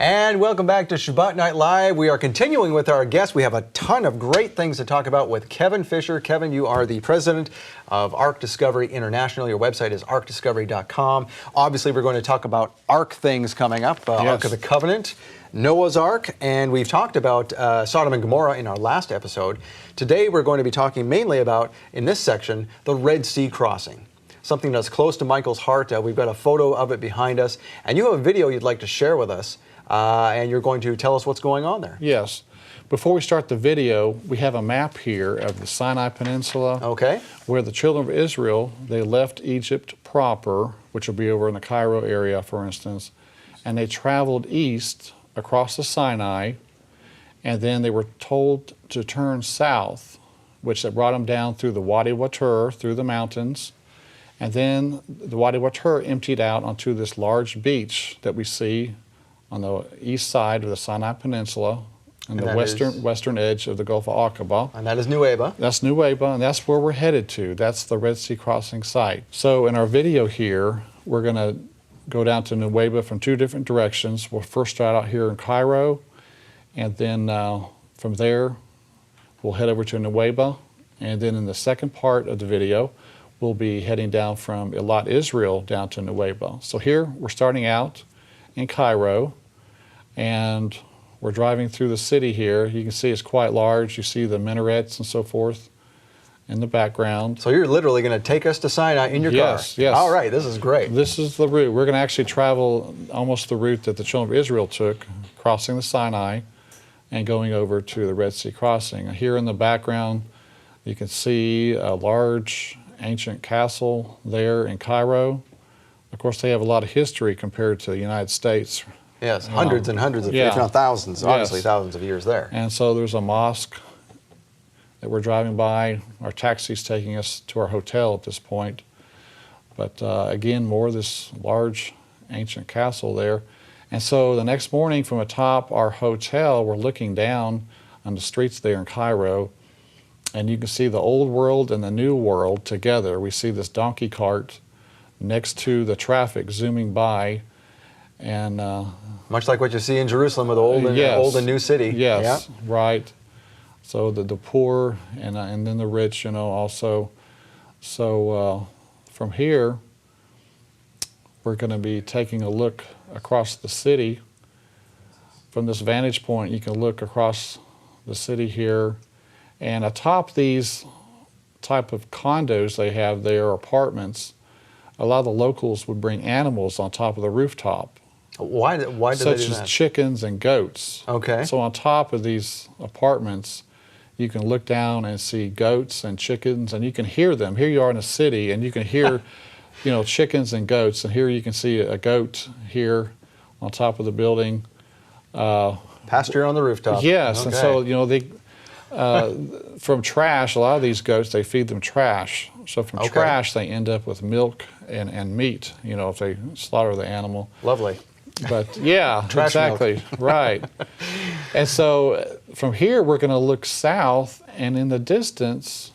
And welcome back to Shabbat Night Live. We are continuing with our guests. We have a ton of great things to talk about with Kevin Fisher. Kevin, you are the president of Ark Discovery International. Your website is arkdiscovery.com. Obviously, we're going to talk about Ark things coming up. Yes. Ark of the Covenant, Noah's Ark, and we've talked about Sodom and Gomorrah in our last episode. Today, we're going to be talking mainly about, in this section, the Red Sea crossing. Something that's close to Michael's heart. We've got a photo of it behind us. And you have a video you'd like to share with us. And you're going to tell us what's going on there. Yes. Before we start the video, we have a map here of the Sinai Peninsula. Okay. Where the children of Israel, they left Egypt proper, which will be over in the Cairo area, for instance, and they traveled east across the Sinai, and then they were told to turn south, which brought them down through the Wadi Watur, through the mountains, and then the Wadi Watur emptied out onto this large beach that we see on the east side of the Sinai Peninsula, and the western edge of the Gulf of Aqaba. And that is Nuweiba. That's Nuweiba, and that's where we're headed to. That's the Red Sea crossing site. So in our video here, we're going to go down to Nuweiba from two different directions. We'll first start out here in Cairo, and then from there, we'll head over to Nuweiba. And then in the second part of the video, we'll be heading down from Eilat, Israel, down to Nuweiba. So here, we're starting out in Cairo, and we're driving through the city here. You can see it's quite large. You see the minarets and so forth in the background. So you're literally going to take us to Sinai in your car? Yes, yes. All right, this is great. This is the route. We're going to actually travel almost the route that the children of Israel took, crossing the Sinai and going over to the Red Sea crossing. Here in the background, you can see a large ancient castle there in Cairo. Of course, they have a lot of history compared to the United States. Yes, hundreds and hundreds of, if not thousands, obviously yes. thousands of years there. And so there's a mosque that we're driving by. Our taxi's taking us to our hotel at this point. But again, more of this large ancient castle there. And so the next morning from atop our hotel, we're looking down on the streets there in Cairo, and you can see the old world and the new world together. We see this donkey cart next to the traffic zooming by, and much like what you see in Jerusalem with the old and new city. Yes, yeah. Right. So the poor and then the rich, also. So from here, we're going to be taking a look across the city. From this vantage point, you can look across the city here, and atop these type of condos they have there, apartments, a lot of the locals would bring animals on top of the rooftop. Why did they do that? Such as chickens and goats. Okay. So on top of these apartments, you can look down and see goats and chickens, and you can hear them. Here you are in a city, and you can hear, chickens and goats. And here you can see a goat here on top of the building. Pasture on the rooftop. Yes, okay. And so they. From trash, a lot of these goats, they feed them trash. So from trash, they end up with milk and meat, if they slaughter the animal. Lovely. But yeah, exactly, milk. Right. And so from here, we're going to look south, and in the distance,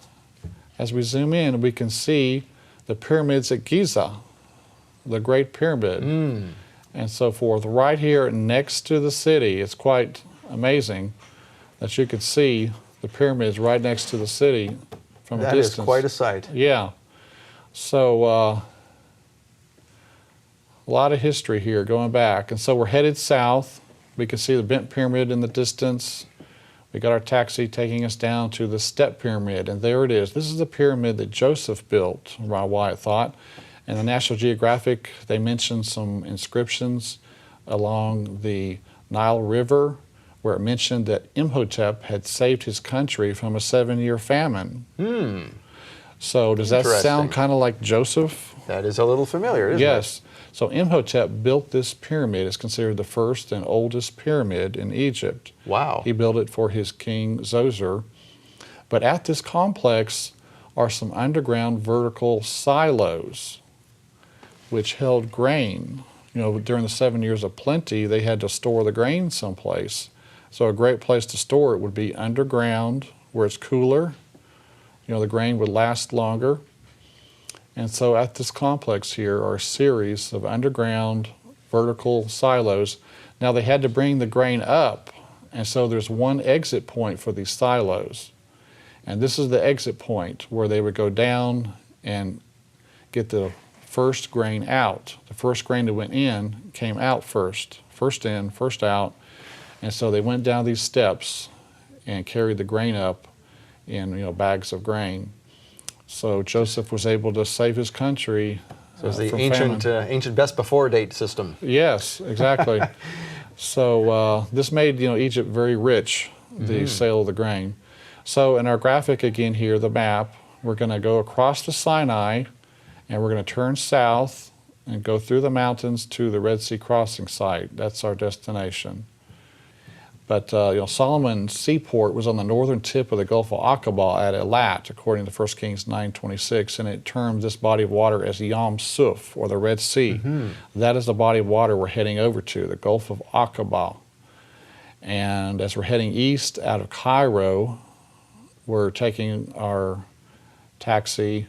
as we zoom in, we can see the pyramids at Giza, the Great Pyramid, and so forth. Right here next to the city, it's quite amazing that you could see the pyramids right next to the city from a distance. That is quite a sight. Yeah. So a lot of history here going back. And so we're headed south. We can see the Bent Pyramid in the distance. We got our taxi taking us down to the Step Pyramid, and there it is. This is the pyramid that Joseph built, Wyatt thought. And the National Geographic, they mentioned some inscriptions along the Nile River, where it mentioned that Imhotep had saved his country from a 7-year famine. So does that sound kind of like Joseph? That is a little familiar, isn't it? Yes. So Imhotep built this pyramid. It's considered the first and oldest pyramid in Egypt. Wow. He built it for his king Zoser. But at this complex are some underground vertical silos which held grain. During the 7 years of plenty, they had to store the grain someplace. So a great place to store it would be underground, where it's cooler. The grain would last longer. And so at this complex here are a series of underground vertical silos Now they had to bring the grain up, and so there's one exit point for these silos. And this is the exit point where they would go down and get the first grain out. The first grain that went in came out first. First in, first out. And so they went down these steps and carried the grain up in bags of grain. So Joseph was able to save his country. So it's the from ancient best before date system. Yes, exactly. So this made Egypt very rich, the sale of the grain. So in our graphic again here, the map, we're going to go across the Sinai, and we're going to turn south and go through the mountains to the Red Sea crossing site. That's our destination. But Solomon's seaport was on the northern tip of the Gulf of Aqaba at Elat, according to 1 Kings 9:26, and it termed this body of water as Yam Suf, or the Red Sea. That is the body of water we're heading over to, the Gulf of Aqaba. And as we're heading east out of Cairo, we're taking our taxi,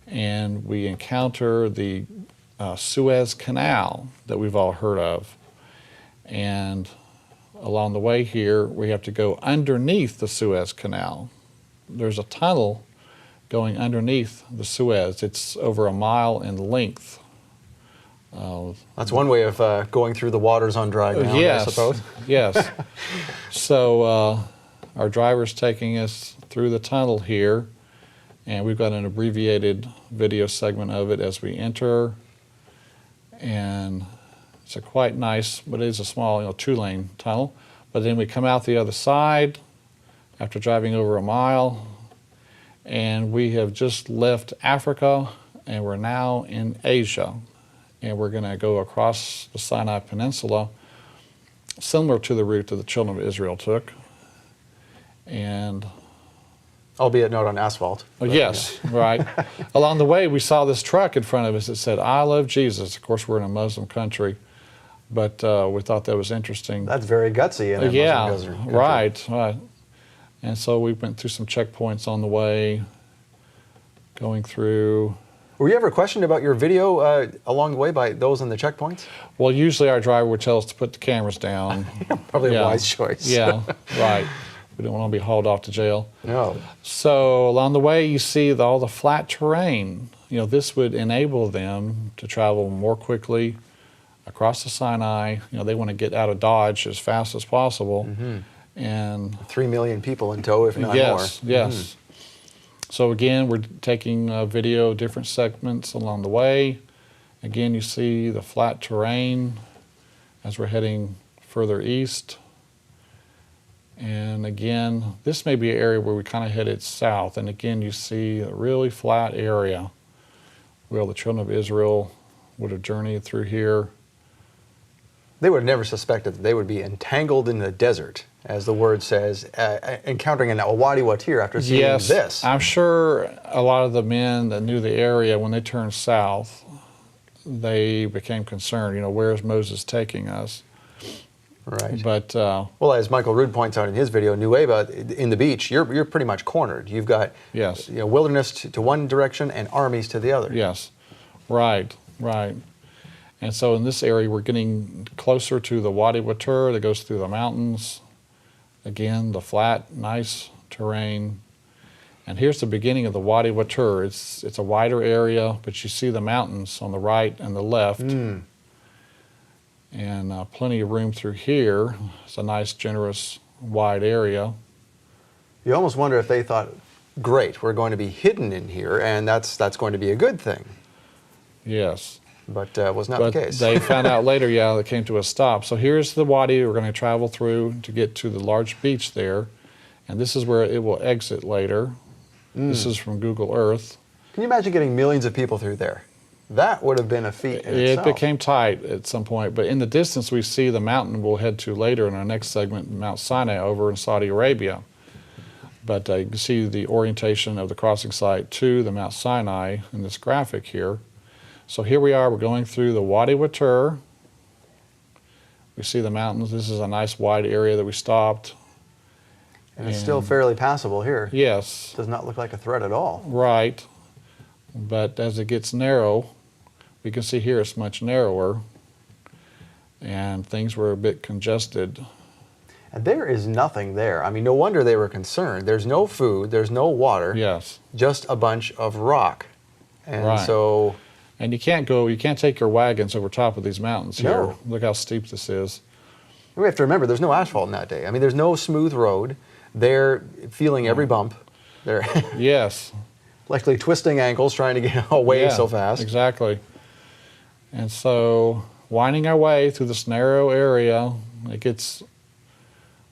and we encounter the Suez Canal that we've all heard of. And along the way here, we have to go underneath the Suez Canal. There's a tunnel going underneath the Suez. It's over a mile in length. That's one way of going through the waters on dry ground, yes, I suppose. Yes. So our driver's taking us through the tunnel here, and we've got an abbreviated video segment of it as we enter. And it's a quite nice, but it is a small, 2-lane tunnel. But then we come out the other side after driving over a mile, and we have just left Africa, and we're now in Asia. And we're going to go across the Sinai Peninsula, similar to the route that the children of Israel took. And albeit not on asphalt. Yes, right. Along the way, we saw this truck in front of us that said, "I love Jesus." Of course, we're in a Muslim country, but we thought that was interesting. That's very gutsy in a Muslim country. Right. And so we went through some checkpoints on the way, going through. Were you ever questioned about your video along the way by those in the checkpoints? Well, usually our driver would tell us to put the cameras down. Probably a wise choice. Yeah, right. We don't want to be hauled off to jail. No. So along the way, you see all the flat terrain. This would enable them to travel more quickly across the Sinai. They want to get out of Dodge as fast as possible. And 3 million people in tow, if not more. Yes. So again, we're taking video of different segments along the way. Again, you see the flat terrain as we're heading further east. And again, this may be an area where we kind of headed south. And again, you see a really flat area where the children of Israel would have journeyed through here. They would have never suspected that they would be entangled in the desert, as the word says, encountering a Wadi Watir after seeing Yes, this. I'm sure a lot of the men that knew the area, when they turned south, they became concerned, where is Moses taking us? Right. But well, as Michael Rood points out in his video, Nueva, in the beach, you're pretty much cornered. You've got yes, wilderness to one direction and armies to the other. Yes, right. And so in this area, we're getting closer to the Wadi Watur that goes through the mountains. Again, the flat, nice terrain. And here's the beginning of the Wadi Watur. It's a wider area, but you see the mountains on the right and the left. And plenty of room through here. It's a nice, generous, wide area. You almost wonder if they thought, great, we're going to be hidden in here, and that's going to be a good thing. Yes. But was not the case. They found out later, they came to a stop. So here's the wadi we're going to travel through to get to the large beach there. And this is where it will exit later. This is from Google Earth. Can you imagine getting millions of people through there? That would have been a feat in itself. It became tight at some point, but in the distance we see the mountain we'll head to later in our next segment, Mount Sinai over in Saudi Arabia. But you can see the orientation of the crossing site to the Mount Sinai in this graphic here. So here we are, we're going through the Wadi Watur. We see the mountains. This is a nice wide area that we stopped. And it's still fairly passable here. Yes. Does not look like a threat at all. Right. But as it gets narrow, we can see here it's much narrower. and things were a bit congested. And there is nothing there. I mean, no wonder they were concerned. There's no food, there's no water, Yes. just a bunch of rock. And Right. so, And you can't take your wagons over top of these mountains here. No. Look how steep this is. we have to remember there's no asphalt in that day. I mean, there's no smooth road. They're feeling every bump. They're Yes. likely twisting ankles trying to get away Yeah, so fast. Exactly. And so, winding our way through this narrow area, it gets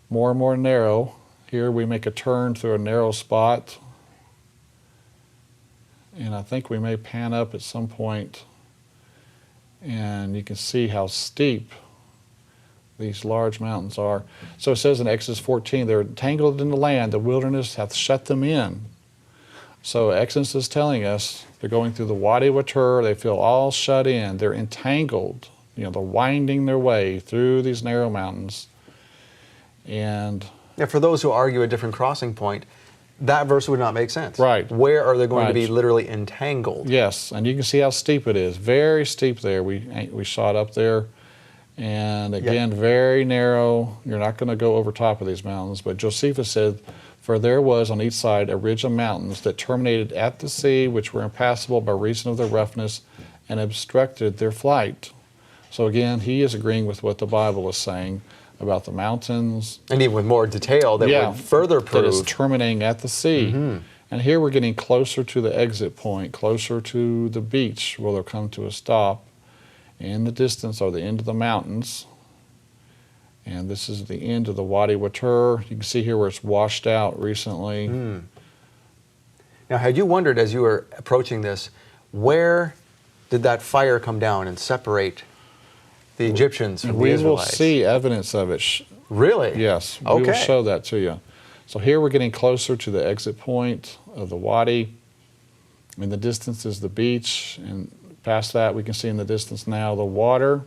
more and more narrow. Here we make a turn through a narrow spot. And I think we may pan up at some point, and you can see how steep these large mountains are. So it says in Exodus 14, they're entangled in the land, the wilderness hath shut them in. So Exodus is telling us they're going through the Wadi Watur, they feel all shut in, they're entangled. They're winding their way through these narrow mountains. And Yeah, for those who argue a different crossing point, that verse would not make sense. Right. Where are they going to be Right. literally entangled? yes, and you can see how steep it is. Very steep there. We shot up there. And again, very narrow. You're not going to go over top of these mountains. But Josephus said, for there was on each side a ridge of mountains that terminated at the sea, which were impassable by reason of their roughness and obstructed their flight. So again, he is agreeing with what the Bible is saying about the mountains. And even with more detail that would further that is prove. terminating at the sea. And here we're getting closer to the exit point, closer to the beach where they'll come to a stop. In the distance are the end of the mountains. And this is the end of the Wadi Watur. You can see here where it's washed out recently. Now, had you wondered as you were approaching this, where did that fire come down and separate the Egyptians from the We will Israelites? see evidence of it. Really? Yes, we Okay. will show that to you. So here we're getting closer to the exit point of the wadi. In the distance is the beach, and past that we can see in the distance now the water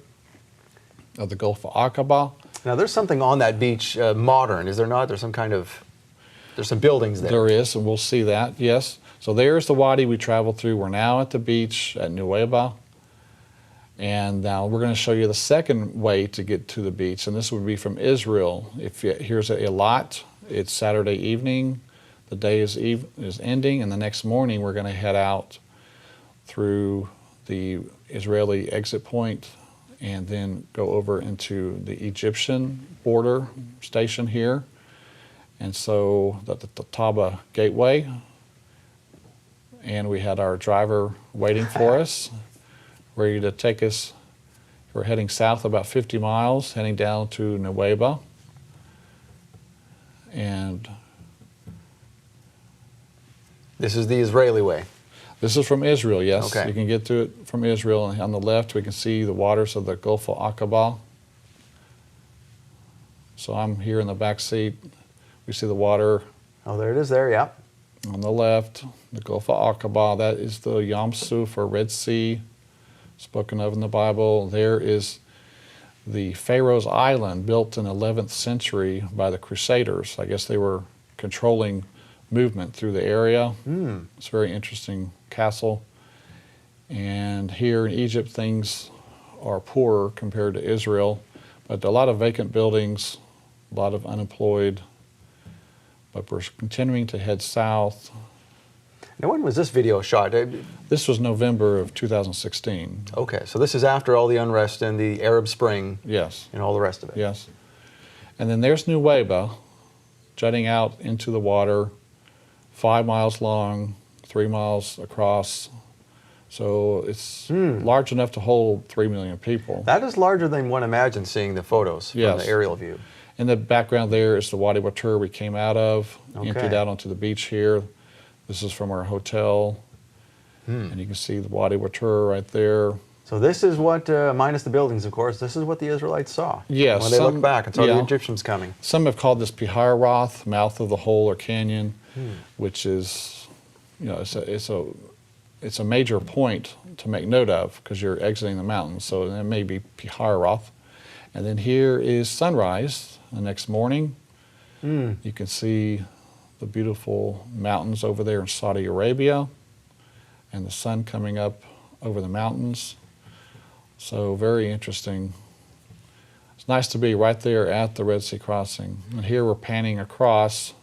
of the Gulf of Aqaba. Now, there's something on that beach modern, is there not? There's some buildings there. There is, and we'll see that, yes. So there's the wadi we traveled through. We're now at the beach at Nuweiba. And now we're going to show you the second way to get to the beach, and this would be from Israel. Here's Eilat. It's Saturday evening. The day is ending, and the next morning we're going to head out through the Israeli exit point and then go over into the Egyptian border station here. And so the Taba Gateway, and we had our driver waiting for us, ready to take us. We're heading south about 50 miles, heading down to Nuweiba. And This is the Israeli way. this is from Israel, yes. Okay. You can get to it from Israel. And on the left, we can see the waters of the Gulf of Aqaba. So I'm here in the back seat. We see the water Oh, there it is there, yeah. on the left, the Gulf of Aqaba. That is the Yam Suf, or Red Sea, spoken of in the Bible. There is the Pharaoh's Island, built in the 11th century by the Crusaders. I guess they were controlling movement through the area. It's a very interesting castle. And here in Egypt, things are poorer compared to Israel, but a lot of vacant buildings, a lot of unemployed. But we're continuing to head south. Now, when was this video shot? This was November of 2016. Okay, so this is after all the unrest and the Arab Spring Yes, and all the rest of it. yes. And then there's Nuweiba, jutting out into the water, 5 miles long, 3 miles across. So it's large enough to hold 3 million people. That is larger than one imagines seeing the photos from Yes. the aerial view. In the background there is the Wadi Watur we came out of, Okay. emptied out onto the beach here. This is from our hotel. And you can see the Wadi Watur right there. So this is what, minus the buildings, of course, this is what the Israelites saw. Yes, When they look some- back and saw the yeah. Egyptians coming. Some have called this Piharoth, mouth of the hole or canyon, which is, it's a major point to make note of because you're exiting the mountains. So it may be Piharoth. And then here is sunrise the next morning. You can see the beautiful mountains over there in Saudi Arabia and the sun coming up over the mountains. So very interesting. It's nice to be right there at the Red Sea crossing. And here we're panning across.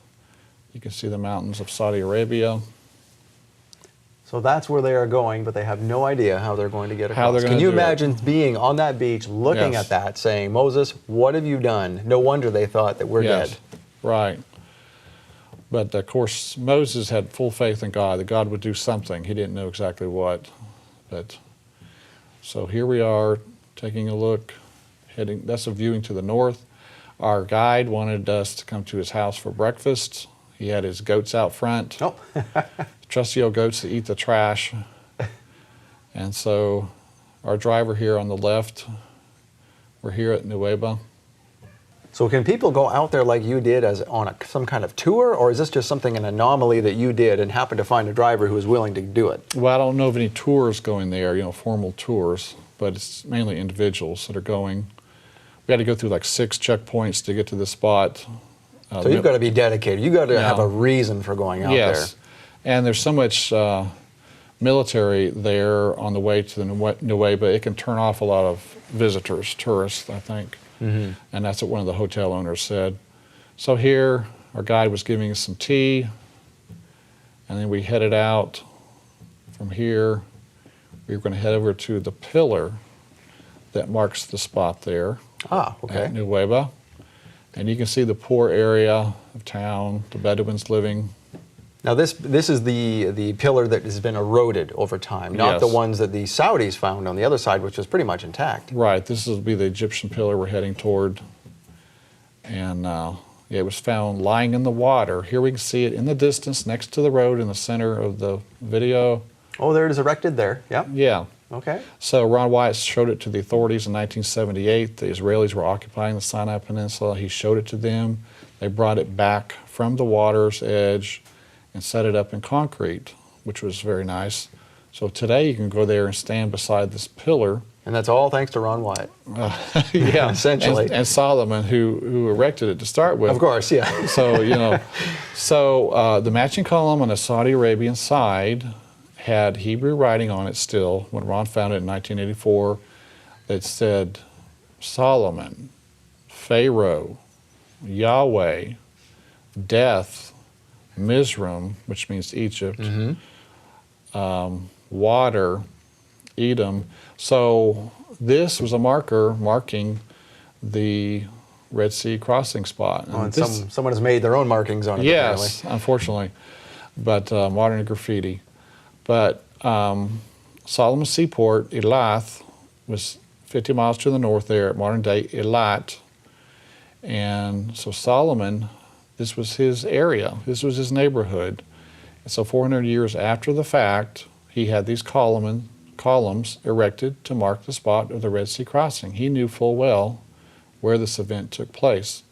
You can see the mountains of Saudi Arabia. So that's where they are going, but they have no idea how they're going to get How across. they're Can gonna you do it. imagine being on that beach, looking Yes. at that, saying, Moses, what have you done? No wonder they thought that we're Yes, dead. right. But of course, Moses had full faith in God, that God would do something. He didn't know exactly what. But so here we are taking a look, heading, that's a viewing to the north. Our guide wanted us to come to his house for breakfast. He had his goats out front. Oh, Trusty old goats that eat the trash. And so our driver here on the left, we're here at Nueva. so can people go out there like you did as on some kind of tour, or is this just something, an anomaly that you did and happened to find a driver who was willing to do it? Well, I don't know of any tours going there, formal tours, but it's mainly individuals that are going. We had to go through like 6 checkpoints to get to the spot. So you've got to be dedicated. You've got to have Yeah. a reason for going out Yes, and there's so much military there on the way to the Nueva, it can turn off a lot of visitors, tourists, I think. Mm-hmm. And that's what one of the hotel owners said. So here, our guide was giving us some tea, and then we headed out from here. We were going to head over to the pillar that marks the spot there Okay. at Nueva. And you can see the poor area of town, the Bedouins living. Now this is the pillar that has been eroded over time, not the Yes. ones that the Saudis found on the other side, which was pretty much intact. Right, this will be the Egyptian pillar we're heading toward. And it was found lying in the water. Here we can see it in the distance next to the road in the center of the video. Oh, there it is erected there. Yep. Yeah. Okay. So Ron Wyatt showed it to the authorities in 1978. The Israelis were occupying the Sinai Peninsula. He showed it to them. They brought it back from the water's edge and set it up in concrete, which was very nice. So today you can go there and stand beside this pillar. And that's all thanks to Ron Wyatt. Yeah, Essentially. And Solomon, who erected it to start with. Of course, yeah. So, the matching column on the Saudi Arabian side had Hebrew writing on it still when Ron found it in 1984 that said Solomon, Pharaoh, Yahweh, death, Mizraim, which means Egypt, water, Edom. So this was a marker marking the Red Sea crossing spot. Oh, and someone has made their own markings on it, Yes, apparently. unfortunately, but modern graffiti. But Solomon's seaport, Elath, was 50 miles to the north there at modern-day Eilat. And so Solomon, this was his area. This was his neighborhood. And so 400 years after the fact, he had these columns erected to mark the spot of the Red Sea crossing. He knew full well where this event took place.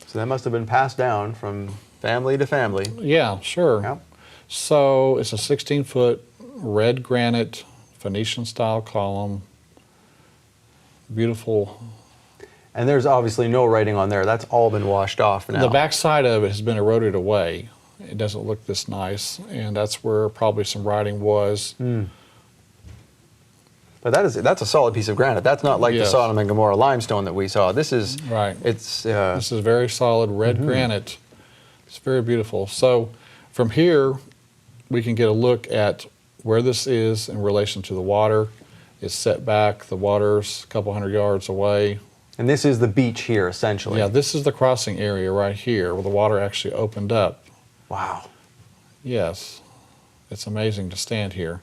So that must have been passed down from family to family. Yeah, sure. Yep. So it's a 16-foot red granite Phoenician-style column. Beautiful. And there's obviously no writing on there. That's all been washed off now. The back side of it has been eroded away. It doesn't look this nice, and that's where probably some writing was. But that's a solid piece of granite. That's not like the Yes. Sodom and Gomorrah limestone that we saw. This is Right. It's This is very solid red granite. It's very beautiful. So from here, we can get a look at where this is in relation to the water. It's set back. The water's a couple hundred yards away. and this is the beach here essentially. Yeah, this is the crossing area right here where the water actually opened up. Wow. Yes, it's amazing to stand here.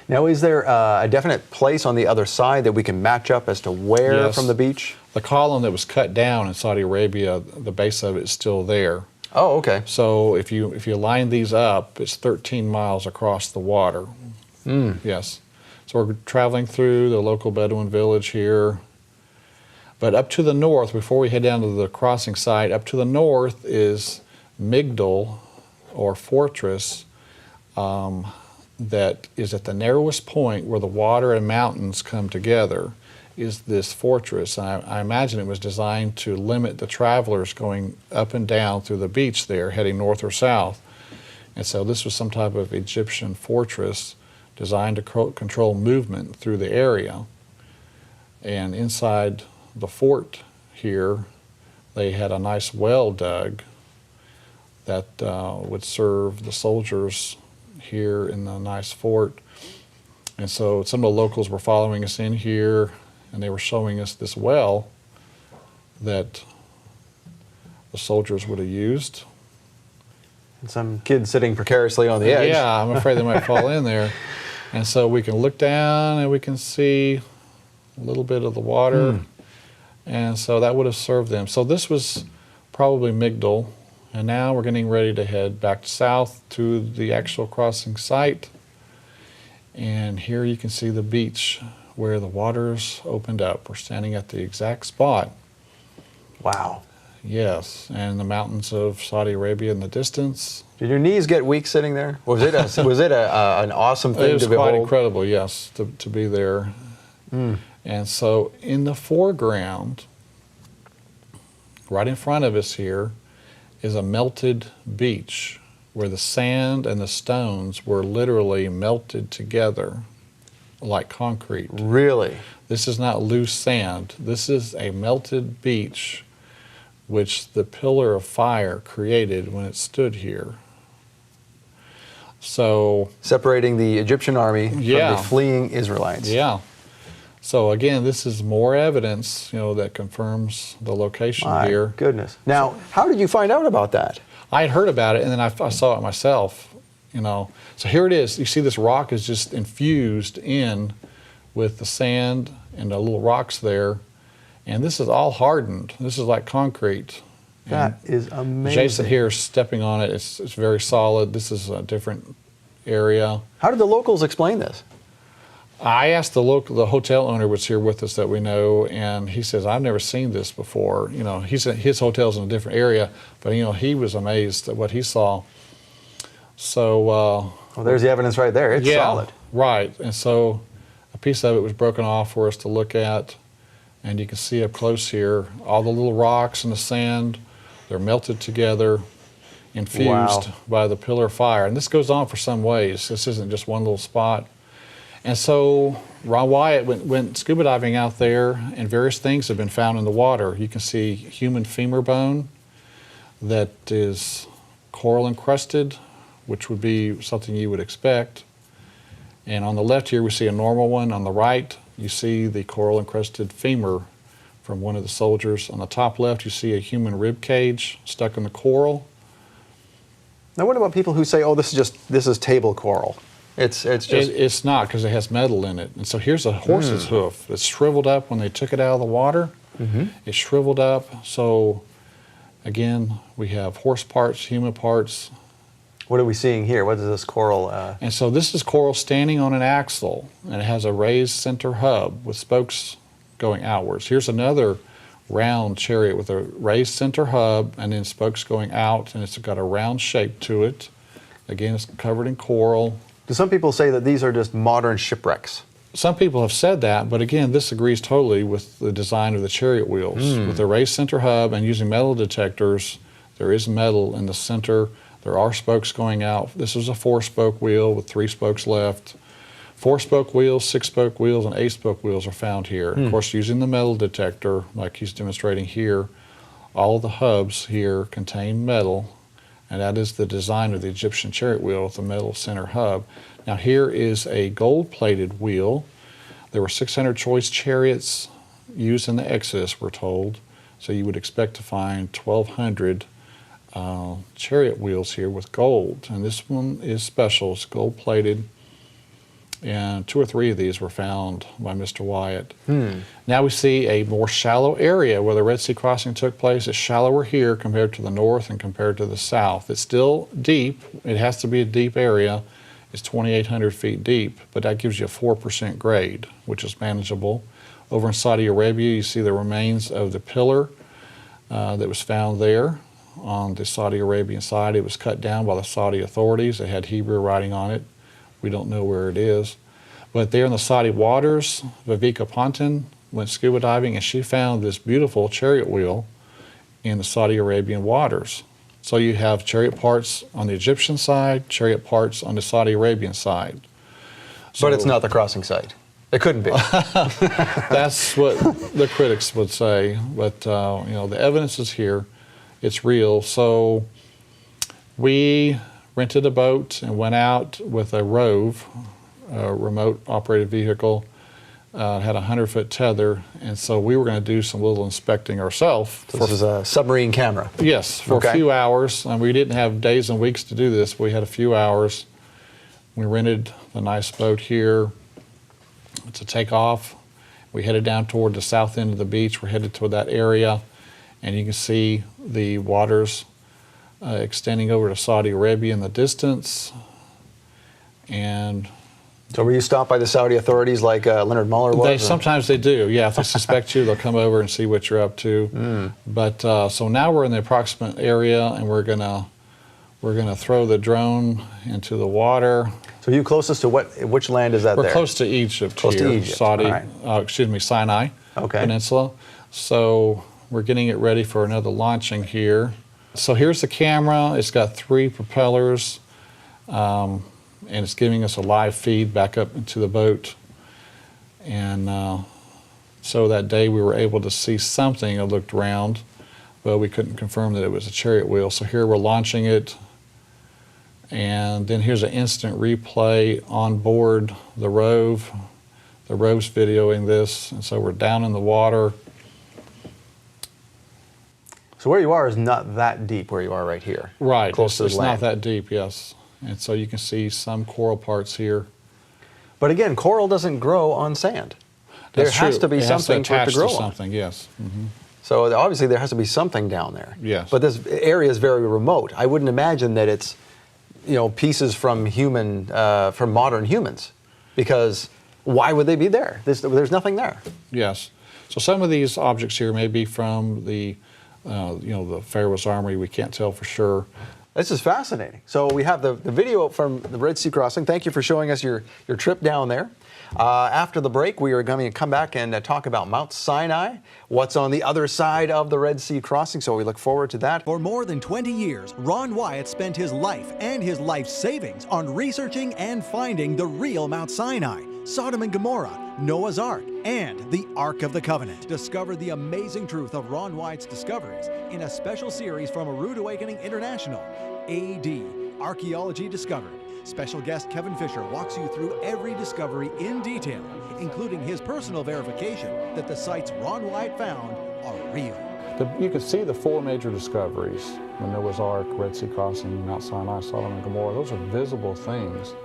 Now, is there a definite place on the other side that we can match up as to where Yes. from the beach? The column that was cut down in Saudi Arabia, the base of it is still there. Oh, okay. So if you line these up, it's 13 miles across the water. Yes. So we're traveling through the local Bedouin village here. But up to the north, before we head down to the crossing site, up to the north is Migdal, or fortress, that is at the narrowest point where the water and mountains come together, is this fortress. I imagine it was designed to limit the travelers going up and down through the beach there, heading north or south. And so this was some type of Egyptian fortress designed to control movement through the area. And inside the fort here, they had a nice well dug that would serve the soldiers here in the nice fort. And so some of the locals were following us in here, and they were showing us this well that the soldiers would have used. And some kids sitting precariously on the edge. Yeah, I'm afraid they might fall in there. And so we can look down and we can see a little bit of the water. And so that would have served them. So this was probably Migdal. And now we're getting ready to head back south to the actual crossing site. And here you can see the beach where the waters opened up. We're standing at the exact spot. Wow. Yes, and the mountains of Saudi Arabia in the distance. Did your knees get weak sitting there? Was it an awesome thing to It was behold? quite incredible, yes, to be there. And so in the foreground, right in front of us here, is a melted beach where the sand and the stones were literally melted together like concrete. Really? This is not loose sand. This is a melted beach which the pillar of fire created when it stood here. So Separating the Egyptian army from Yeah. the fleeing Israelites. yeah. So again, this is more evidence, that confirms the location My here. goodness. Now, how did you find out about that? I had heard about it, and then I saw it myself. So here it is. You see, this rock is just infused in with the sand and the little rocks there, and this is all hardened. This is like concrete. That is amazing. Jason here is stepping on it. It's very solid. This is a different area. How did the locals explain this? I asked the hotel owner was here with us that we know, and he says, I've never seen this before. He said his hotel's in a different area, but he was amazed at what he saw. So, Well, there's the evidence right there. It's solid. Right. And so a piece of it was broken off for us to look at, and you can see up close here, all the little rocks and the sand, they're melted together, infused Wow. by the pillar of fire. And this goes on for some ways. This isn't just one little spot. And so Ron Wyatt went scuba diving out there, and various things have been found in the water. You can see human femur bone that is coral encrusted, which would be something you would expect. And on the left here, we see a normal one. On the right, you see the coral encrusted femur from one of the soldiers. On the top left, you see a human rib cage stuck in the coral. Now, what about people who say, "Oh, this is table coral"? It's just It's not, because it has metal in it. And so here's a horse's hoof. It's shriveled up when they took it out of the water. It's shriveled up. So again, we have horse parts, human parts. What are we seeing here? What is this coral? And so this is coral standing on an axle, and it has a raised center hub with spokes going outwards. Here's another round chariot with a raised center hub and then spokes going out, and it's got a round shape to it. Again, it's covered in coral. Do some people say that these are just modern shipwrecks? Some people have said that, but again, this agrees totally with the design of the chariot wheels. With the raised center hub and using metal detectors, there is metal in the center. There are spokes going out. This is a 4-spoke wheel with 3 spokes left. 4-spoke wheels, 6-spoke wheels, and 8-spoke wheels are found here. Of course, using the metal detector, like he's demonstrating here, all of the hubs here contain metal, and that is the design of the Egyptian chariot wheel with the metal center hub. Now here is a gold-plated wheel. There were 600 choice chariots used in the Exodus, we're told, so you would expect to find 1,200 chariot wheels here with gold, and this one is special. It's gold-plated, and 2 or 3 of these were found by Mr. Wyatt. Now we see a more shallow area where the Red Sea crossing took place. It's shallower here compared to the north and compared to the south. It's still deep. It has to be a deep area. It's 2,800 feet deep, but that gives you a 4% grade, which is manageable. Over in Saudi Arabia, you see the remains of the pillar that was found there. On the Saudi Arabian side, it was cut down by the Saudi authorities. It had Hebrew writing on it. We don't know where it is. But there in the Saudi waters, Viveka Ponton went scuba diving, and she found this beautiful chariot wheel in the Saudi Arabian waters. So you have chariot parts on the Egyptian side, chariot parts on the Saudi Arabian side. But it's not the crossing site. It couldn't be. That's what the critics would say. But you know, the evidence is here. It's real. So we rented a boat and went out with a Rove, a remote operated vehicle. Had a 100-foot tether, and so we were going to do some little inspecting ourselves. This is a submarine camera. Yes, for a few hours. And we didn't have days and weeks to do this. We had a few hours. We rented the nice boat here to take off. We headed down toward the south end of the beach. We're headed toward that area, and you can see the waters extending over to Saudi Arabia in the distance. And so were you stopped by the Saudi authorities like Leonard Mueller was? Sometimes they do, yeah. If they suspect you, they'll come over and see what you're up to. But so now we're in the approximate area, and we're gonna throw the drone into the water. So you closest to which land is that? We're close to Egypt. Close here, to Egypt. Saudi, right. Sinai Peninsula. So we're getting it ready for another launching here. So here's the camera. It's got 3 propellers. And it's giving us a live feed back up into the boat. And so that day we were able to see something that looked round, but we couldn't confirm that it was a chariot wheel. So here we're launching it, and then here's an instant replay on board the Rove. The Rove's videoing this, and so we're down in the water. So where you are is not that deep where you are right here. Right, close to the it's land. not that deep, yes. And so you can see some coral parts here. But again, coral doesn't grow on sand. There has to be something for it to grow on. Something, yes. Mm-hmm. So obviously there has to be something down there. Yes. But this area is very remote. I wouldn't imagine that it's, you know, pieces from from modern humans, because why would they be there? There's nothing there. Yes. So some of these objects here may be from the, the Pharaoh's armory. We can't tell for sure. This is fascinating. So we have the video from the Red Sea crossing. Thank you for showing us your trip down there. After the break, we are going to come back and talk about Mount Sinai, what's on the other side of the Red Sea crossing, so we look forward to that. For more than 20 years, Ron Wyatt spent his life and his life savings on researching and finding the real Mount Sinai, Sodom and Gomorrah, Noah's Ark, and the Ark of the Covenant. Discover the amazing truth of Ron Wyatt's discoveries in a special series from A Rude Awakening International, AD, Archaeology Discovered. Special guest Kevin Fisher walks you through every discovery in detail, including his personal verification that the sites Ron Wyatt found are real. You can see the 4 major discoveries: the Noah's Ark, Red Sea crossing, Mount Sinai, Sodom and Gomorrah. Those are visible things.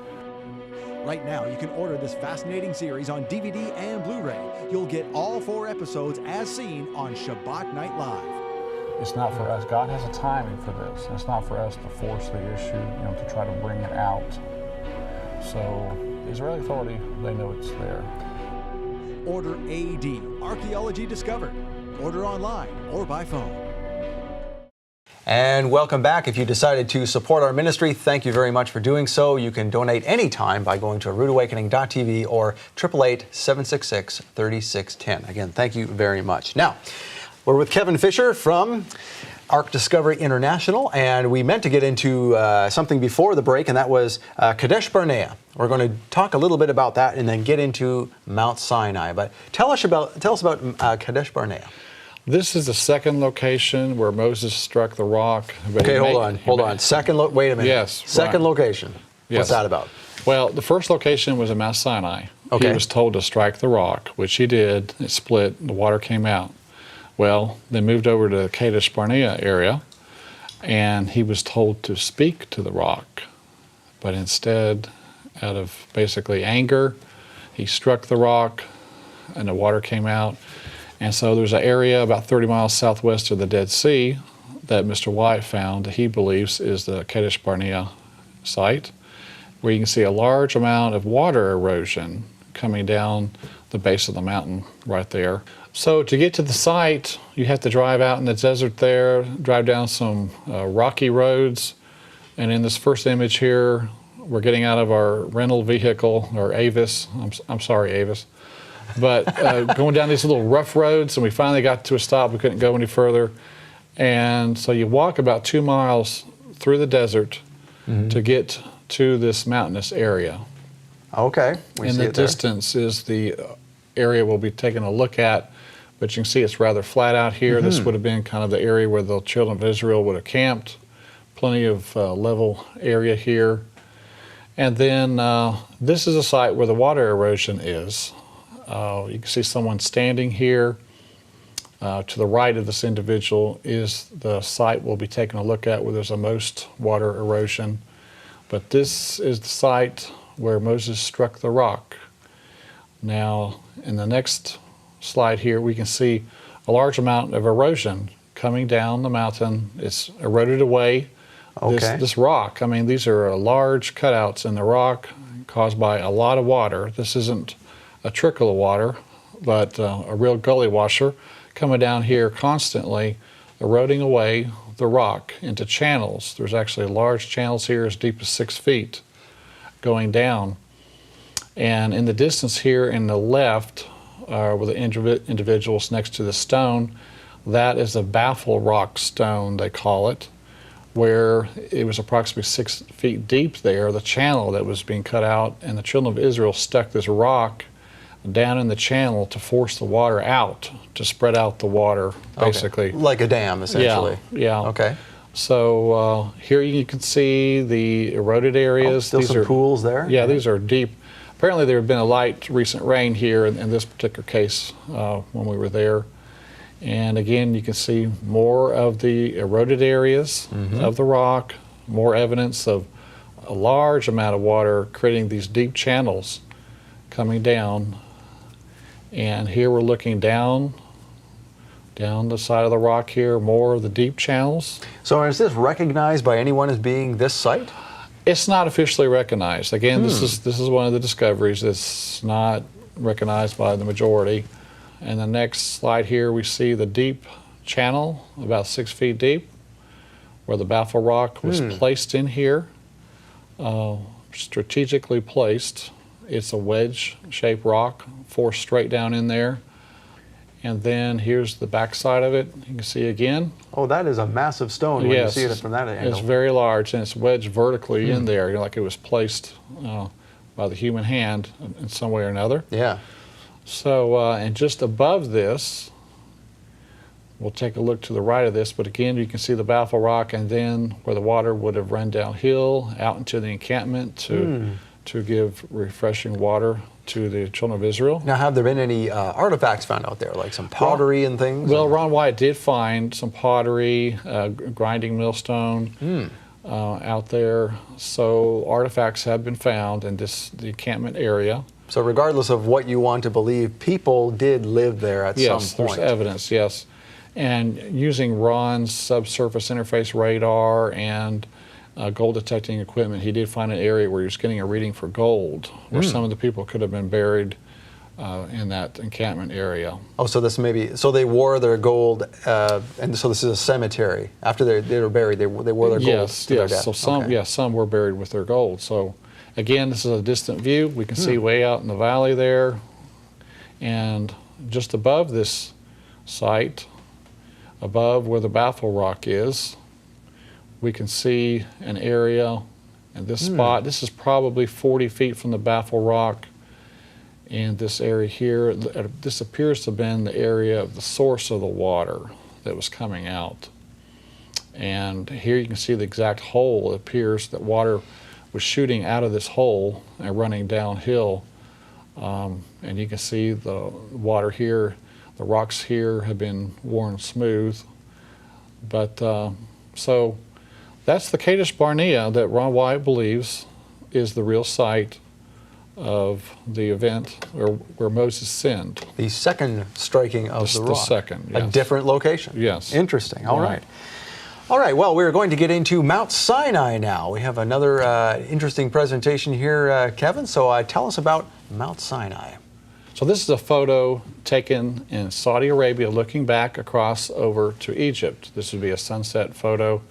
Right now, you can order this fascinating series on DVD and Blu-ray. You'll get all 4 episodes as seen on Shabbat Night Live. It's not for us. God has a timing for this. It's not for us to force the issue, to try to bring it out. So the Israeli Authority, they know it's there. Order AD, Archaeology Discovered. Order online or by phone. And welcome back. If you decided to support our ministry, thank you very much for doing so. You can donate anytime by going to rootawakening.tv or 888-766-3610. Again, thank you very much. Now, we're with Kevin Fisher from Ark Discovery International, and we meant to get into something before the break, and that was Kadesh Barnea. We're going to talk a little bit about that and then get into Mount Sinai. But tell us about Kadesh Barnea. This is the second location where Moses struck the rock. Okay, hold on. Wait a minute. Yes. Second location. Yes. What's that about? Well, the first location was at Mount Sinai. Okay. He was told to strike the rock, which he did. It split. The water came out. Well, they moved over to the Kadesh Barnea area, and he was told to speak to the rock. But instead, out of basically anger, he struck the rock, and the water came out. And so there's an area about 30 miles southwest of the Dead Sea that Mr. Wyatt found that he believes is the Kadesh Barnea site, where you can see a large amount of water erosion coming down the base of the mountain right there. So to get to the site, you have to drive out in the desert there, drive down some rocky roads. And in this first image here, we're getting out of our rental vehicle, or Avis. I'm sorry, Avis. But going down these little rough roads, and we finally got to a stop. We couldn't go any further. And so you walk about 2 miles through the desert to get to this mountainous area. Okay, we In see the it there. distance is the area we'll be taking a look at, but you can see it's rather flat out here. This would have been kind of the area where the children of Israel would have camped. Plenty of level area here. And then this is a site where the water erosion is. You can see someone standing here. To the right of this individual is the site we'll be taking a look at where there's the most water erosion. But this is the site where Moses struck the rock. Now, in the next slide here, we can see a large amount of erosion coming down the mountain. It's eroded away this rock. I mean, these are large cutouts in the rock caused by a lot of water. This isn't a trickle of water, but a real gully washer coming down here constantly, eroding away the rock into channels. There's actually large channels here as deep as 6 feet going down. And in the distance here in the left, where the individuals next to the stone, that is a baffle rock stone, they call it, where it was approximately 6 feet deep there, the channel that was being cut out, and the children of Israel stuck this rock down in the channel to force the water out, to spread out the water, basically. Okay. Like a dam, essentially. Yeah. Okay. So here you can see the eroded areas. Still some pools there? Yeah, these are deep. Apparently there had been a light recent rain here in this particular case when we were there. And again, you can see more of the eroded areas of the rock, more evidence of a large amount of water creating these deep channels coming down. And here we're looking down the side of the rock here, more of the deep channels. So is this recognized by anyone as being this site? It's not officially recognized. Again, this is one of the discoveries that's not recognized by the majority. And the next slide here, we see the deep channel, about 6 feet deep, where the baffle rock was placed in here, strategically placed. It's a wedge-shaped rock, forced straight down in there. And then here's the back side of it. You can see again. Oh, that is a massive stone when you see it from that angle. It's very large, and it's wedged vertically in there, like it was placed by the human hand in some way or another. Yeah. So, and just above this, we'll take a look to the right of this, but again, you can see the baffle rock, and then where the water would have run downhill out into the encampment to give refreshing water to the children of Israel. Now, have there been any artifacts found out there, like some pottery and things? Well, Ron Wyatt did find some pottery, grinding millstone out there. So artifacts have been found in the encampment area. So regardless of what you want to believe, people did live there at some point. Yes, there's evidence, yes. And using Ron's subsurface interface radar and gold detecting equipment, he did find an area where he was getting a reading for gold, where some of the people could have been buried in that encampment area. Oh, so this so they wore their gold, and so this is a cemetery. After they were buried, they wore their gold to their death. So some were buried with their gold. So again, this is a distant view. We can see way out in the valley there, and just above this site, above where the baffle rock is, we can see an area in this spot. This is probably 40 feet from the baffle rock. And this area here, this appears to have been the area of the source of the water that was coming out. And here you can see the exact hole. It appears that water was shooting out of this hole and running downhill. And you can see the water here, the rocks here have been worn smooth. But so that's the Kadesh Barnea that Ron Wyatt believes is the real site of the event where Moses sinned. The second striking of the rock. The second, yes. A different location. Yes. Interesting. All right. All right, well, we're going to get into Mount Sinai now. We have another interesting presentation here, Kevin. So tell us about Mount Sinai. So this is a photo taken in Saudi Arabia looking back across over to Egypt. This would be a sunset photo.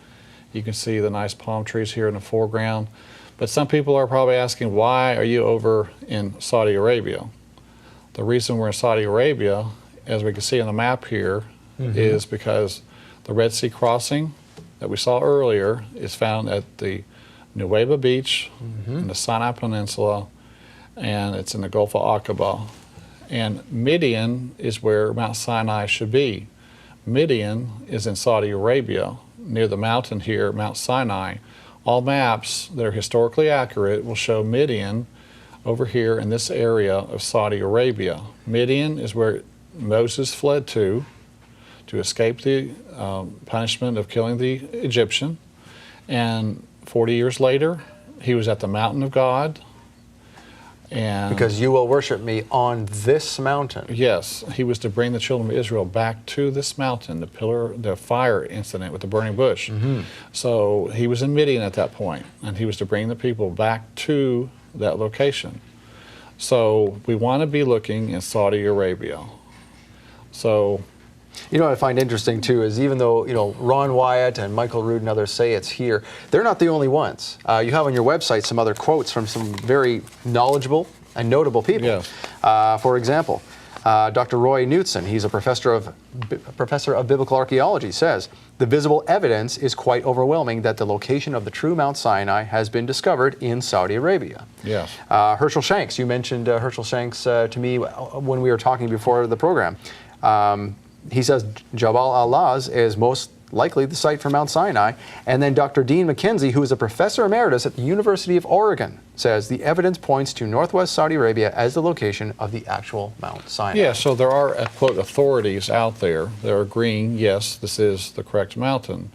You can see the nice palm trees here in the foreground. But some people are probably asking, why are you over in Saudi Arabia? The reason we're in Saudi Arabia, as we can see on the map here, is because the Red Sea crossing that we saw earlier is found at the Nuweiba Beach in the Sinai Peninsula, and it's in the Gulf of Aqaba. And Midian is where Mount Sinai should be. Midian is in Saudi Arabia, near the mountain here, Mount Sinai. All maps that are historically accurate will show Midian over here in this area of Saudi Arabia. Midian is where Moses fled to escape the punishment of killing the Egyptian. And 40 years later, he was at the mountain of God. And Because you will worship me on this mountain. yes, he was to bring the children of Israel back to this mountain, the fire incident with the burning bush. So he was in Midian at that point, and he was to bring the people back to that location. So we want to be looking in Saudi Arabia. So You know what I find interesting too is even though Ron Wyatt and Michael Rood and others say it's here, they're not the only ones. You have on your website some other quotes from some very knowledgeable and notable people. Yes. For example, Dr. Roy Knutson, he's a professor of biblical archaeology, says the visible evidence is quite overwhelming that the location of the true Mount Sinai has been discovered in Saudi Arabia. yes. Herschel Shanks, you mentioned Herschel Shanks to me when we were talking before the program. He says Jabal al-Laz is most likely the site for Mount Sinai. And then Dr. Dean McKenzie, who is a professor emeritus at the University of Oregon, says the evidence points to northwest Saudi Arabia as the location of the actual Mount Sinai. Yeah, so there are, quote, authorities out there that are agreeing, yes, this is the correct mountain.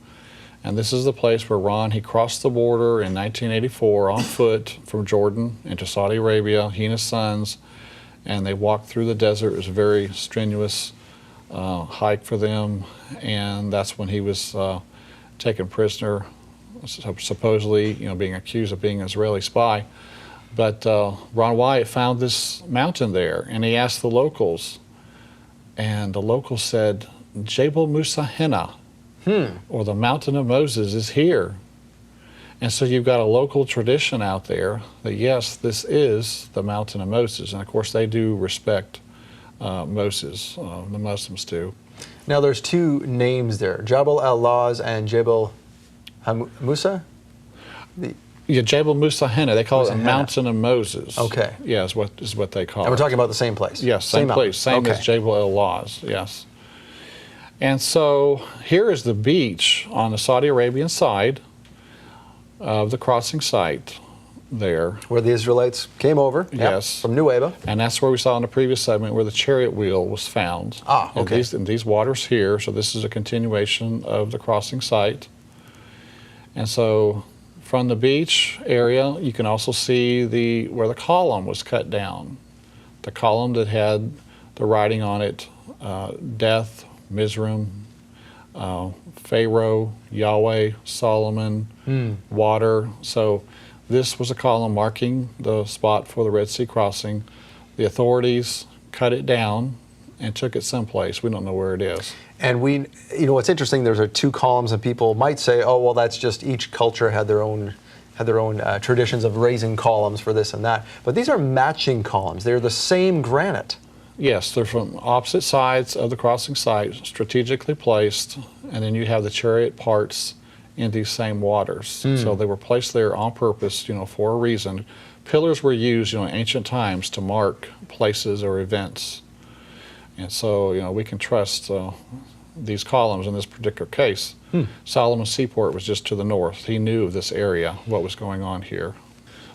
And this is the place where Ron, he crossed the border in 1984 on foot from Jordan into Saudi Arabia, he and his sons, and they walked through the desert. It was a very strenuous hike for them, and that's when he was taken prisoner, supposedly, being accused of being an Israeli spy. But Ron Wyatt found this mountain there, and he asked the locals, and the locals said, Jabal Musa Henna, or the Mountain of Moses is here. And so you've got a local tradition out there that, yes, this is the Mountain of Moses. And of course, they do respect Moses, the Muslims do. Now there's two names there, Jabal al-Laz and Jabal Musa? Yeah, Jabal Musa Henna. They call Musa it the Henna. Mountain of Moses. Okay. Yeah, is what they call And we're it. talking about the same place? Yes, same mountain. place. Same Okay. as Jabal al-Laz, yes. And so here is the beach on the Saudi Arabian side of the crossing site there. Where the Israelites came over, Yes. from Nueva. And that's where we saw in the previous segment where the chariot wheel was found. Ah, okay. In these waters here, so this is a continuation of the crossing site. And so from the beach area, you can also see where the column was cut down. The column that had the writing on it, death, Mizraim, Pharaoh, Yahweh, Solomon, water. So this was a column marking the spot for the Red Sea crossing. The authorities cut it down and took it someplace. We don't know where it is. And what's interesting, there's two columns, and people might say, oh, well, that's just each culture had their own traditions of raising columns for this and that. But these are matching columns. They're the same granite. Yes, they're from opposite sides of the crossing site, strategically placed, and then you have the chariot parts in these same waters. So they were placed there on purpose, for a reason. Pillars were used, in ancient times to mark places or events. And so, we can trust these columns in this particular case. Solomon's Seaport was just to the north. He knew of this area, what was going on here.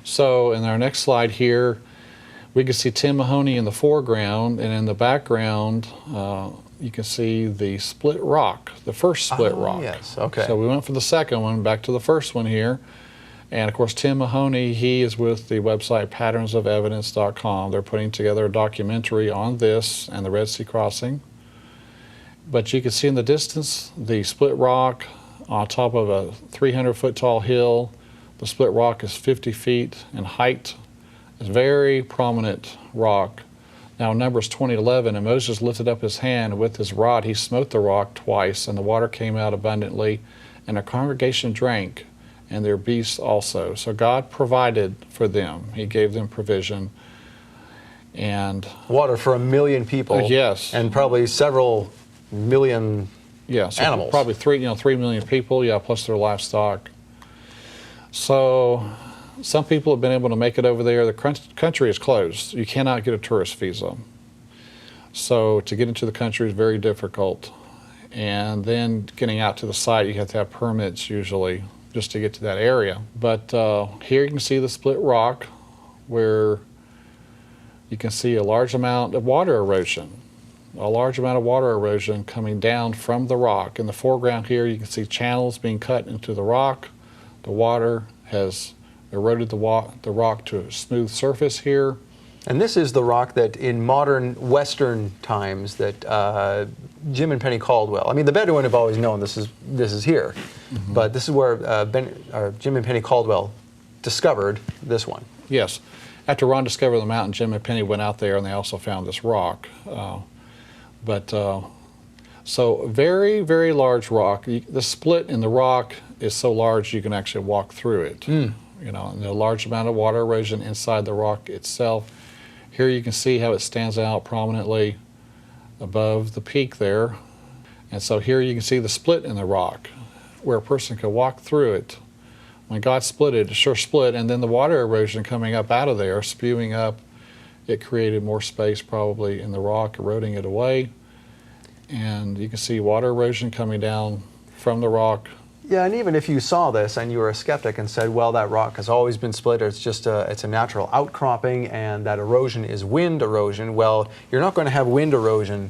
So in our next slide here, we can see Tim Mahoney in the foreground, and in the background, you can see the split rock, the first split rock. Yes, okay. So we went for the second one, back to the first one here. And of course, Tim Mahoney, he is with the website patternsofevidence.com. They're putting together a documentary on this and the Red Sea crossing. But you can see in the distance the split rock on top of a 300-foot tall hill. The split rock is 50 feet in height. It's a very prominent rock. Now in Numbers 20:11, and Moses lifted up his hand, and with his rod he smote the rock twice, and the water came out abundantly, and the congregation drank, and their beasts also. So God provided for them. He gave them provision. And Water for 1 million people. Yes. And probably several million so animals. Probably 3 million people, plus their livestock. So some people have been able to make it over there. The country is closed. You cannot get a tourist visa. So to get into the country is very difficult. And then getting out to the site, you have to have permits usually just to get to that area. But here you can see the split rock where you can see a large amount of water erosion. A large amount of water erosion coming down from the rock. In the foreground here, you can see channels being cut into the rock. The water has eroded the rock to a smooth surface here. And this is the rock that in modern Western times that Jim and Penny Caldwell, I mean, the Bedouin have always known this is here, but this is where Jim and Penny Caldwell discovered this one. Yes. After Ron discovered the mountain, Jim and Penny went out there and they also found this rock. So very, very large rock. The split in the rock is so large you can actually walk through it. You know, and a large amount of water erosion inside the rock itself. Here you can see how it stands out prominently above the peak there. And so here you can see the split in the rock where a person could walk through it. When God split it, it sure split, and then the water erosion coming up out of there, spewing up, it created more space probably in the rock, eroding it away. And you can see water erosion coming down from the rock. Yeah, and even if you saw this and you were a skeptic and said, well, that rock has always been split, it's just it's a natural outcropping, and that erosion is wind erosion, well, you're not going to have wind erosion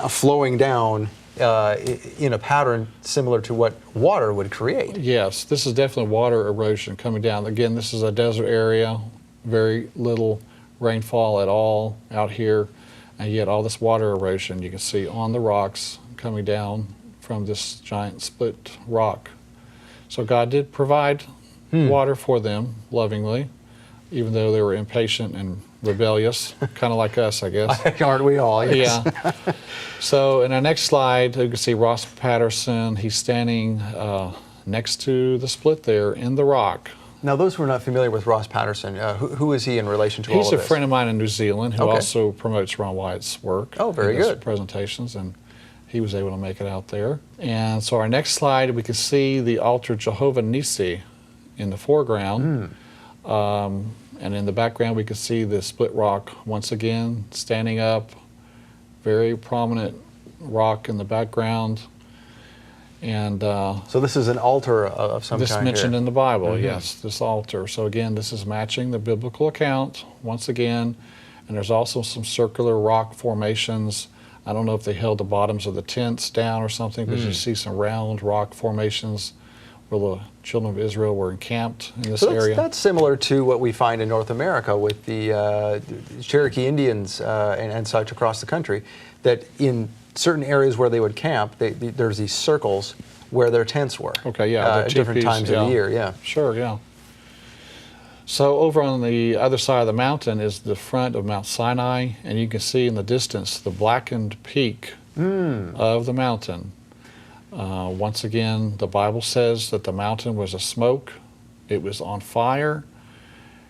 flowing down in a pattern similar to what water would create. Yes, this is definitely water erosion coming down. Again, this is a desert area, very little rainfall at all out here, and yet all this water erosion you can see on the rocks coming down from this giant split rock. So God did provide water for them lovingly, even though they were impatient and rebellious, kind of like us, I guess. Aren't we all? Yes. Yeah. So in our next slide, you can see Ross Patterson. He's standing next to the split there in the rock. Now, those who are not familiar with Ross Patterson, who is he in relation to all of this? He's a friend of mine in New Zealand who also promotes Ron Wyatt's work. Oh, very good. Presentations, and he was able to make it out there. And so our next slide, we can see the altar Jehovah Nissi in the foreground. And in the background, we can see the split rock once again standing up. Very prominent rock in the background. And so this is an altar of some kind this mentioned here. in the Bible, yes, this altar. So again, this is matching the biblical account once again. And there's also some circular rock formations. I don't know if they held the bottoms of the tents down or something, but you see some round rock formations where the children of Israel were encamped in this area. That's similar to what we find in North America with the Cherokee Indians and such across the country, that in certain areas where they would camp, there's these circles where their tents were. Okay, yeah. At different times of the year, yeah. Sure, yeah. So over on the other side of the mountain is the front of Mount Sinai, and you can see in the distance the blackened peak of the mountain. Once again, the Bible says that the mountain was a smoke. It was on fire.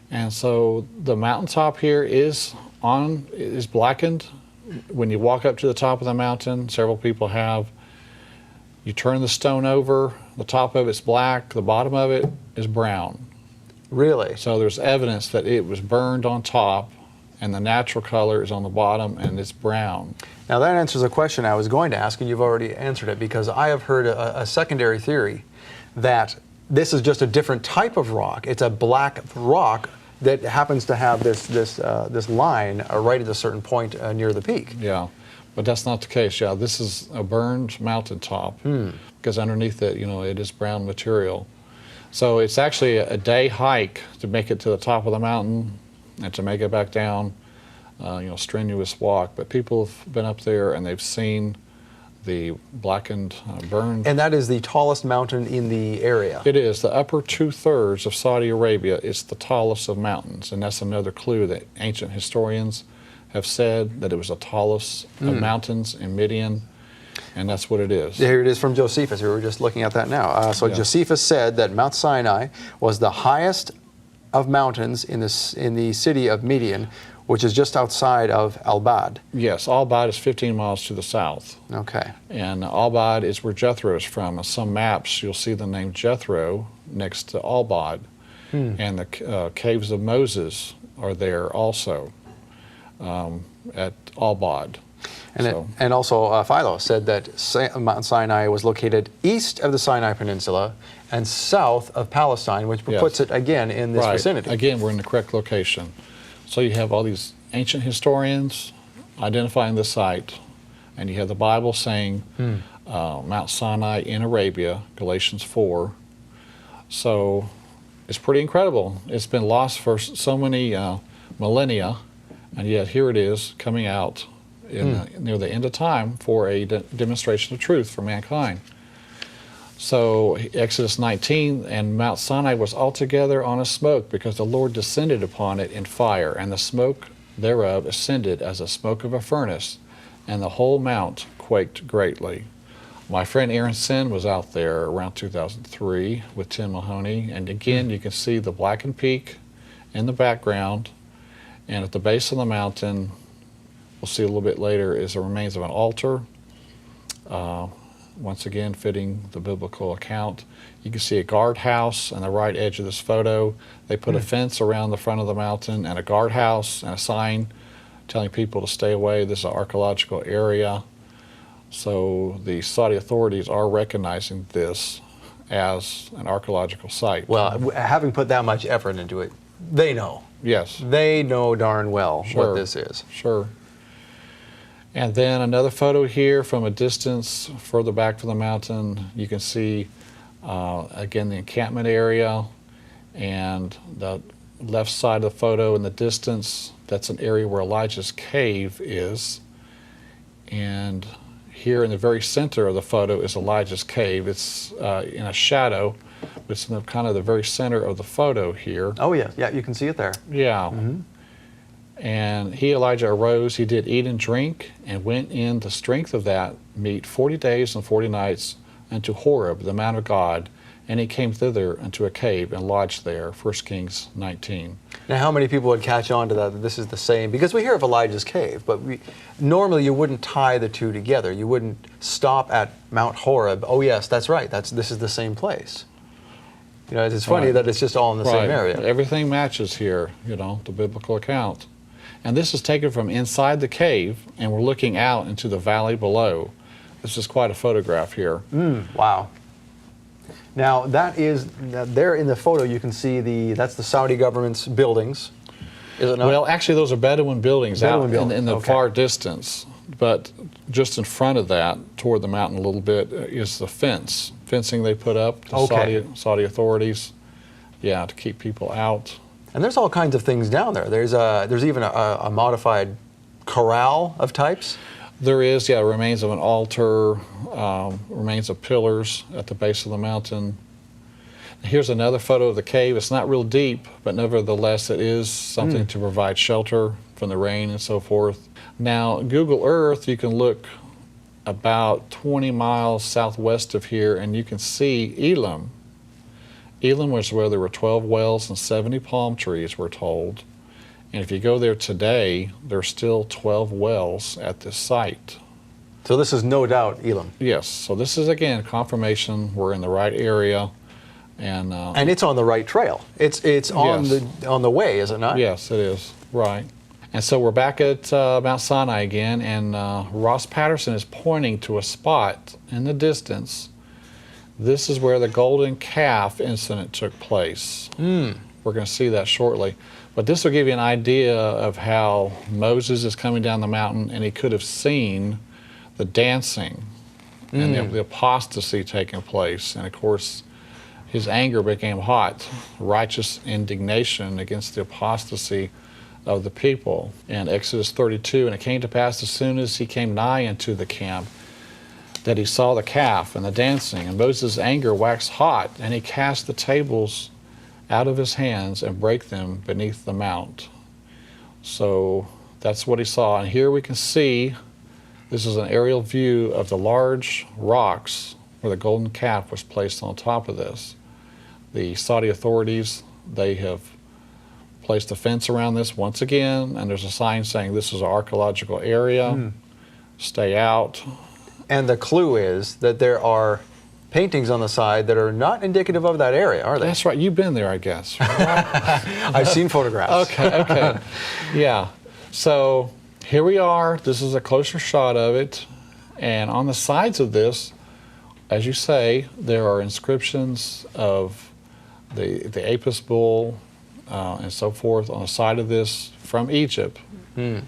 And so the mountaintop here is blackened. When you walk up to the top of the mountain, several people have, you turn the stone over, the top of it's black, the bottom of it is brown. Really? So there's evidence that it was burned on top, and the natural color is on the bottom, and it's brown. Now that answers a question I was going to ask, and you've already answered it, because I have heard a secondary theory that this is just a different type of rock. It's a black rock that happens to have this line right at a certain point near the peak. Yeah, but that's not the case. Yeah, this is a burned mountaintop, because underneath it, it is brown material. So it's actually a day hike to make it to the top of the mountain and to make it back down, strenuous walk. But people have been up there and they've seen the blackened, burned. And that is the tallest mountain in the area. It is. The upper 2/3 of Saudi Arabia is the tallest of mountains. And that's another clue that ancient historians have said, that it was the tallest of mountains in Midian. And that's what it is. Here it is from Josephus. We were just looking at that now. Josephus said that Mount Sinai was the highest of mountains in the city of Midian, which is just outside of Al-Bad. Yes, Al-Bad is 15 miles to the south. Okay. And Al-Bad is where Jethro is from. On some maps, you'll see the name Jethro next to Al-Bad. And the caves of Moses are there also at Albad. And also Philo said that Mount Sinai was located east of the Sinai Peninsula and south of Palestine, which puts it again in this vicinity. Again, we're in the correct location. So you have all these ancient historians identifying the site, and you have the Bible saying Mount Sinai in Arabia, Galatians 4. So it's pretty incredible. It's been lost for so many millennia, and yet here it is coming out near the end of time for a demonstration of truth for mankind. So Exodus 19, and Mount Sinai was altogether on a smoke, because the Lord descended upon it in fire, and the smoke thereof ascended as the smoke of a furnace, and the whole mount quaked greatly. My friend Aaron Sin was out there around 2003 with Tim Mahoney, and again you can see the blackened peak in the background, and at the base of the mountain, we'll see a little bit later, is the remains of an altar, once again fitting the biblical account. You can see a guardhouse on the right edge of this photo. They put a fence around the front of the mountain and a guardhouse and a sign telling people to stay away. This is an archaeological area. So the Saudi authorities are recognizing this as an archaeological site. Well, having put that much effort into it, they know. Yes. They know darn well what this is. Sure. And then another photo here from a distance further back from the mountain. You can see, again, the encampment area, and the left side of the photo in the distance, that's an area where Elijah's cave is. And here in the very center of the photo is Elijah's cave. It's in a shadow, but it's in the, kind of the very center of the photo here. Oh, yeah. Yeah, you can see it there. Yeah. And he, Elijah, arose, he did eat and drink, and went in the strength of that meat 40 days and 40 nights unto Horeb, the mount of God, and he came thither unto a cave and lodged there. 1 Kings 19. Now, how many people would catch on to that this is the same? Because we hear of Elijah's cave, but normally you wouldn't tie the two together. You wouldn't stop at Mount Horeb. Oh, yes, that's right. This is the same place. You know, it's funny that it's just all in the same area. Everything matches here, you know, the biblical account. And this is taken from inside the cave, and we're looking out into the valley below. This is quite a photograph here. Wow. Now, there in the photo you can see that's the Saudi government's buildings, is it not? Well, actually those are Bedouin buildings out in the okay. far distance. But just in front of that, toward the mountain a little bit, is the fencing they put up, the Saudi authorities, to keep people out. And there's all kinds of things down there. There's even a modified corral of types. There is, remains of an altar, remains of pillars at the base of the mountain. Here's another photo of the cave. It's not real deep, but nevertheless it is something to provide shelter from the rain and so forth. Now, Google Earth, you can look about 20 miles southwest of here, and you can see Elim. Elim was where there were 12 wells and 70 palm trees, we're told. And if you go there today, there's still 12 wells at this site. So this is no doubt Elim. Yes. So this is, again, confirmation we're in the right area. And it's on the right trail. It's on the way, is it not? Yes, it is. Right. And so we're back at Mount Sinai again, and Ross Patterson is pointing to a spot in the distance. This is where the golden calf incident took place. We're going to see that shortly. But this will give you an idea of how Moses is coming down the mountain, and he could have seen the dancing and the apostasy taking place. And of course, his anger became hot, righteous indignation against the apostasy of the people. In Exodus 32, and it came to pass as soon as he came nigh unto the camp, that he saw the calf and the dancing, and Moses' anger waxed hot, and he cast the tables out of his hands and brake them beneath the mount. So that's what he saw. And here we can see, this is an aerial view of the large rocks where the golden calf was placed on top of this. The Saudi authorities, they have placed a fence around this once again, and there's a sign saying this is an archaeological area, stay out. And the clue is that there are paintings on the side that are not indicative of that area, are they? That's right. You've been there, I guess. I've seen photographs. Okay. Yeah. So here we are. This is a closer shot of it. And on the sides of this, as you say, there are inscriptions of the Apis bull and so forth on the side of this from Egypt.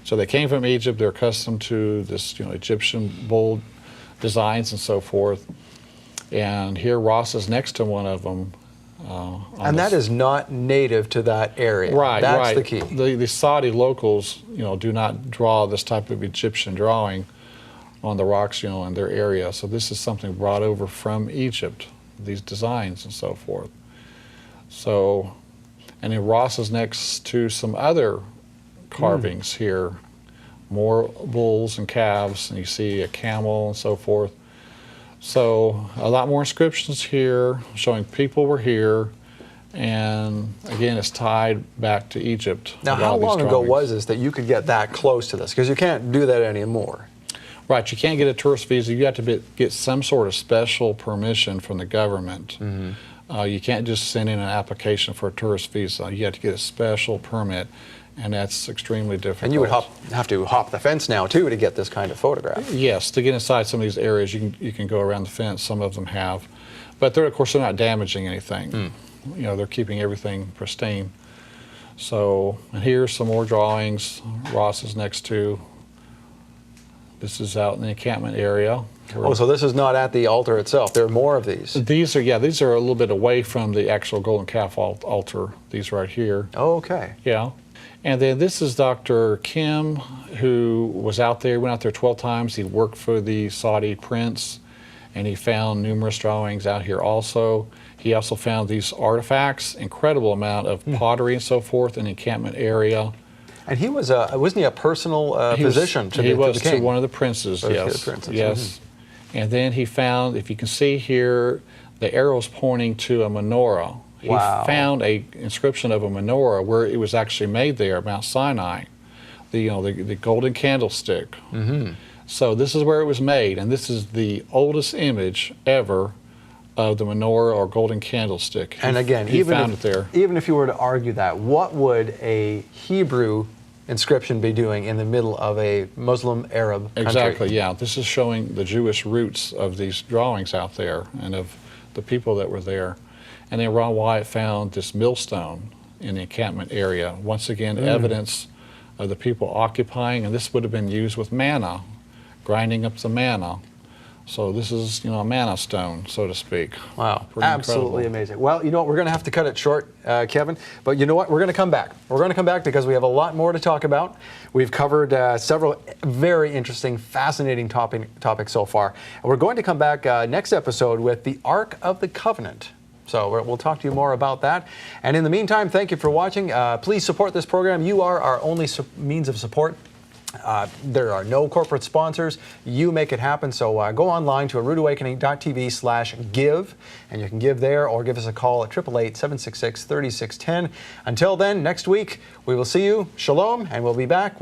So they came from Egypt. They're accustomed to this, Egyptian bull designs and so forth. And here Ross is next to one of them. And that is not native to that area. Right, That's right. the key. The Saudi locals, do not draw this type of Egyptian drawing on the rocks, in their area. So this is something brought over from Egypt, these designs and so forth. So, and then Ross is next to some other carvings here, more bulls and calves, and you see a camel and so forth. So a lot more inscriptions here showing people were here, and again it's tied back to Egypt. Now, how long ago was this that you could get that close to this? Because you can't do that anymore. Right, you can't get a tourist visa. You have to get some sort of special permission from the government. You can't just send in an application for a tourist visa. You have to get a special permit, and that's extremely difficult. And you would have to hop the fence now too to get this kind of photograph. Yes, to get inside some of these areas, you can go around the fence. Some of them have, but of course they're not damaging anything. They're keeping everything pristine. So, and here's some more drawings. Ross is next to. This is out in the encampment area. Oh, so this is not at the altar itself. There are more of these. These are a little bit away from the actual golden calf altar. These right here. Oh, okay. Yeah. And then this is Dr. Kim, who was out there, went out there 12 times. He worked for the Saudi prince, and he found numerous drawings out here also. He also found these artifacts, incredible amount of pottery and so forth in the encampment area. And he was, wasn't he a personal physician to the king? He was to one of the princes, yes. Yes. And then he found, if you can see here, the arrows pointing to a menorah. He found a inscription of a menorah where it was actually made there at Mount Sinai, the golden candlestick. So this is where it was made, and this is the oldest image ever of the menorah or golden candlestick. And again, he found it there. Even if you were to argue that, what would a Hebrew inscription be doing in the middle of a Muslim Arab country? Exactly, yeah. This is showing the Jewish roots of these drawings out there and of the people that were there. And then Ron Wyatt found this millstone in the encampment area. Once again, evidence of the people occupying, and this would have been used with manna, grinding up the manna. So this is, a manna stone, so to speak. Wow, Pretty absolutely incredible. amazing. Well, you know what, we're going to have to cut it short, Kevin, but you know what, we're going to come back. We're going to come back because we have a lot more to talk about. We've covered several very interesting, fascinating topics so far. And we're going to come back next episode with the Ark of the Covenant. So we'll talk to you more about that. And in the meantime, thank you for watching. Please support this program. You are our only means of support. There are no corporate sponsors. You make it happen. So go online to aroodawakening.tv/give, and you can give there or give us a call at 888-766-3610. Until then, next week, we will see you. Shalom, and we'll be back.